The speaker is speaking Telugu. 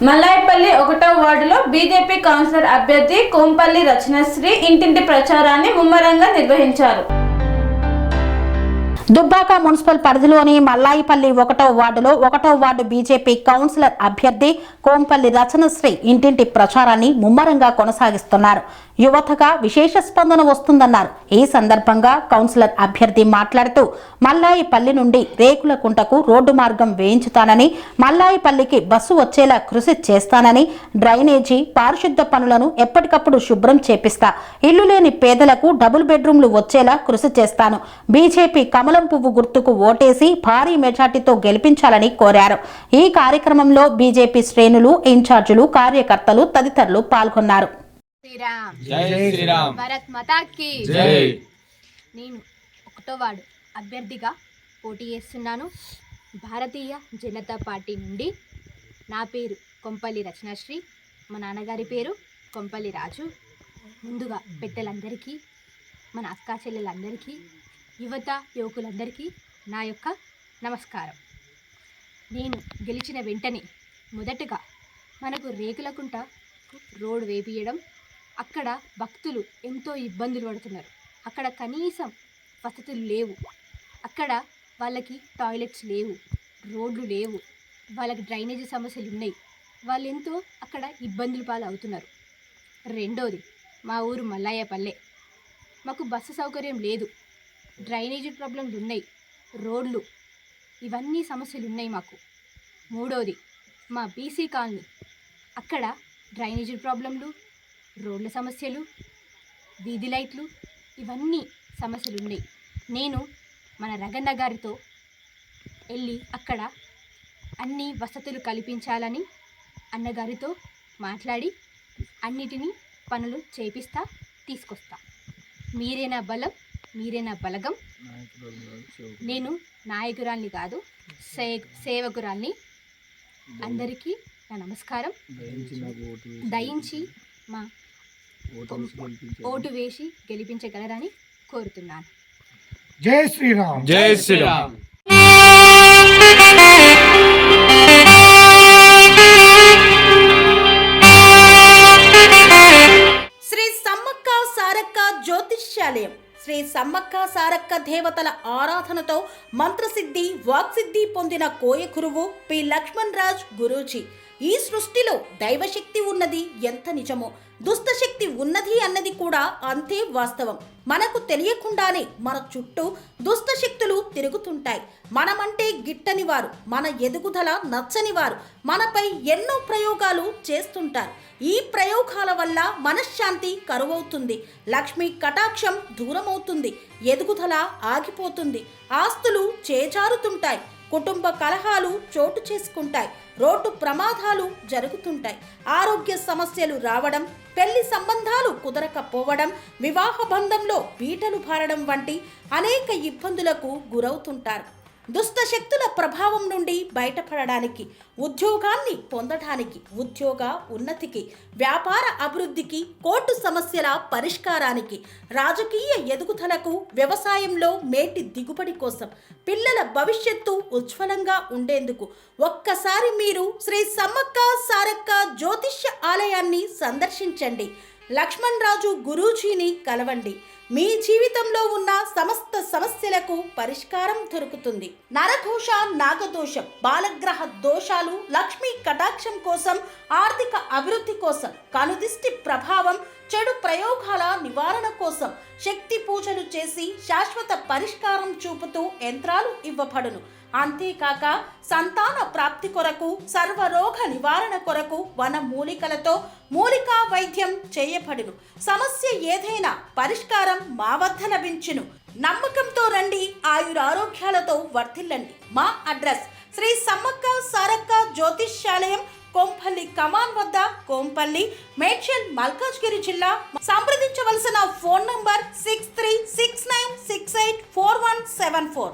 మల్లాయపల్లి 1వ వార్డులో బీజేపీ కౌన్సిలర్ అభ్యర్థి కోంపల్లి రచనశ్రీ ఇంటింటి ప్రచారాన్ని ముమ్మరంగా నిర్వహించారు. దుబ్బాక మున్సిపల్ పరిధిలోని మల్లాయిపల్లి 1వ వార్డులో 1వ వార్డు బీజేపీ కౌన్సిలర్ అభ్యర్థి కోంపల్లి రచనశ్రీ ఇంటింటి ప్రచారాన్ని ముమ్మరంగా కొనసాగిస్తున్నారు. యువతగా విశేష స్పందన వస్తుందన్నారు. ఈ సందర్భంగా కౌన్సిలర్ అభ్యర్థి మాట్లాడుతూ మల్లాయిపల్లి నుండి రేకులకుంటకు రోడ్డు మార్గం వేయించుతానని, మల్లాయిపల్లికి బస్సు వచ్చేలా కృషి చేస్తానని, డ్రైనేజీ పారిశుద్ధ పనులను ఎప్పటికప్పుడు శుభ్రం చేపిస్తా, ఇల్లు లేని పేదలకు డబుల్ బెడ్రూమ్లు వచ్చేలా కృషి చేస్తాను, బీజేపీ కమలం పువ్వు గుర్తుకు ఓటేసి భారీ మెజార్టీతో గెలిపించాలని కోరారు. ఈ కార్యక్రమంలో బీజేపీ శ్రేణులు, ఇన్ఛార్జీలు, కార్యకర్తలు తదితరులు పాల్గొన్నారు. నేను 1వ వార్డు అభ్యర్థిగా పోటీ చేస్తున్నాను. భారతీయ జనతా పార్టీ నుండి. నా పేరు కొంపల్లి రచనశ్రీ, మా నాన్నగారి పేరు కొంపల్లి రాజు. ముందుగా పెద్దలందరికీ, మన అక్కా చెల్లెలందరికీ, యువత యువకులందరికీ నా యొక్క నమస్కారం. నేను గెలిచిన వెంటనే మొదటగా మనకు రేకులకుంట రోడ్ వేపియడం. అక్కడ భక్తులు ఎంతో ఇబ్బందులు పడుతున్నారు. అక్కడ కనీసం వసతులు లేవు. అక్కడ వాళ్ళకి టాయిలెట్స్ లేవు, రోడ్లు లేవు, వాళ్ళకి డ్రైనేజీ సమస్యలు ఉన్నాయి. వాళ్ళు ఎంతో అక్కడ ఇబ్బందులు పాలు అవుతున్నారు. రెండోది, మా ఊరు మల్లాయపల్లె. మాకు బస్సు సౌకర్యం లేదు, డ్రైనేజీ ప్రాబ్లంలు ఉన్నాయి, రోడ్లు, ఇవన్నీ సమస్యలు ఉన్నాయి మాకు. మూడోది, మా బీసీ కాలనీ. అక్కడ డ్రైనేజీ ప్రాబ్లంలు, రోడ్ల సమస్యలు, వీధి లైట్లు, ఇవన్నీ సమస్యలు ఉన్నాయి. నేను మన రగన్న గారితో వెళ్ళి అక్కడ అన్ని వసతులు కల్పించాలని అన్నగారితో మాట్లాడి అన్నిటినీ పనులు చేపిస్తా, తీసుకొస్తా. మీరే నా బలం, మీరే నా బలగం. నేను నాయకురాల్ని కాదు, సేవకురాల్ని. అందరికీ నా నమస్కారం. దయించి మా ఓటు వేసి గెలిపించగలరని కోరుతున్నాను. జై శ్రీరామ్. జై శ్రీరామ్. శ్రీ సమ్మక్క సారక్క జ్యోతిష్యాలయం. శ్రీ సమ్మక్క సారక్క దేవతల ఆరాధనతో మంత్రసిద్ధి, వాక్సిద్ధి పొందిన కోయకురువు పి లక్ష్మణ్ రాజ్ గురూజీ. ఈ సృష్టిలో దైవశక్తి ఉన్నది ఎంత నిజమో, దుష్టశక్తి ఉన్నది అన్నది కూడా అంతే వాస్తవం. మనకు తెలియకుండానే మన చుట్టూ దుష్టశక్తులు తిరుగుతుంటాయి. మనమంటే గిట్టని వారు, మన ఎదుగుదల నచ్చని వారు మనపై ఎన్నో ప్రయోగాలు చేస్తుంటారు. ఈ ప్రయోగాల వల్ల మనశ్శాంతి కరువవుతుంది, లక్ష్మీ కటాక్షం దూరమవుతుంది, ఎదుగుదల ఆగిపోతుంది, ఆస్తులు చేజారుతుంటాయి, కుటుంబ కలహాలు చోటు చేసుకుంటాయి, రోడ్డు ప్రమాదాలు జరుగుతుంటాయి, ఆరోగ్య సమస్యలు రావడం, పెళ్లి సంబంధాలు కుదరకపోవడం, వివాహ బంధంలో బీటలు భారడం వంటి అనేక ఇబ్బందులకు గురవుతుంటారు. దుష్ట శక్తుల ప్రభావం నుండి బయటపడడానికి, ఉద్యోగాన్ని పొందడానికి, ఉద్యోగ ఉన్నతికి, వ్యాపార అభివృద్ధికి, కోర్టు సమస్యల పరిష్కారానికి, రాజకీయ ఎదుగుదలకు, వ్యవసాయంలో మేటి దిగుబడి కోసం, పిల్లల భవిష్యత్తు ఉజ్వలంగా ఉండేందుకు ఒక్కసారి మీరు శ్రీ సమ్మక్క సారక్క జ్యోతిష్య ఆలయాన్ని సందర్శించండి. లక్ష్మణ్ రాజు గురూజీని కలవండి. మీ జీవితంలో ఉన్న సమస్త సమస్యలకు పరిష్కారం దొరుకుతుంది. నరఘోష, నాగదోషం, బాలగ్రహ దోషాలు, లక్ష్మీ కటాక్షం కోసం, ఆర్థిక అభివృద్ధి కోసం, కనుదిష్టి ప్రభావం, చెడు ప్రయోగాల నివారణ కోసం శక్తి పూజలు చేసి శాశ్వత పరిష్కారం చూపుతూ యంత్రాలు ఇవ్వబడును. అంతేకాక సంతాన ప్రాప్తి కొరకు, సర్వరోగ నివారణ కొరకు వన మూలికలతో మూలికా వైద్యం చేయబడును. సమస్య ఏదైనా పరిష్కారం మా వద్ద లభించును. నమ్మకంతో రండి, ఆయురారోగ్యాలతో వర్ధిల్లండి. మా అడ్రస్ శ్రీ సమ్మక్క సారక్క జ్యోతిష్యాలయం, కోంపల్లి కమాన్ వద్ద, కోంపల్లి, మేడ్చల్, మల్కాజ్గిరి జిల్లా. సంప్రదించవలసిన ఫోన్ నంబర్ 6369684174.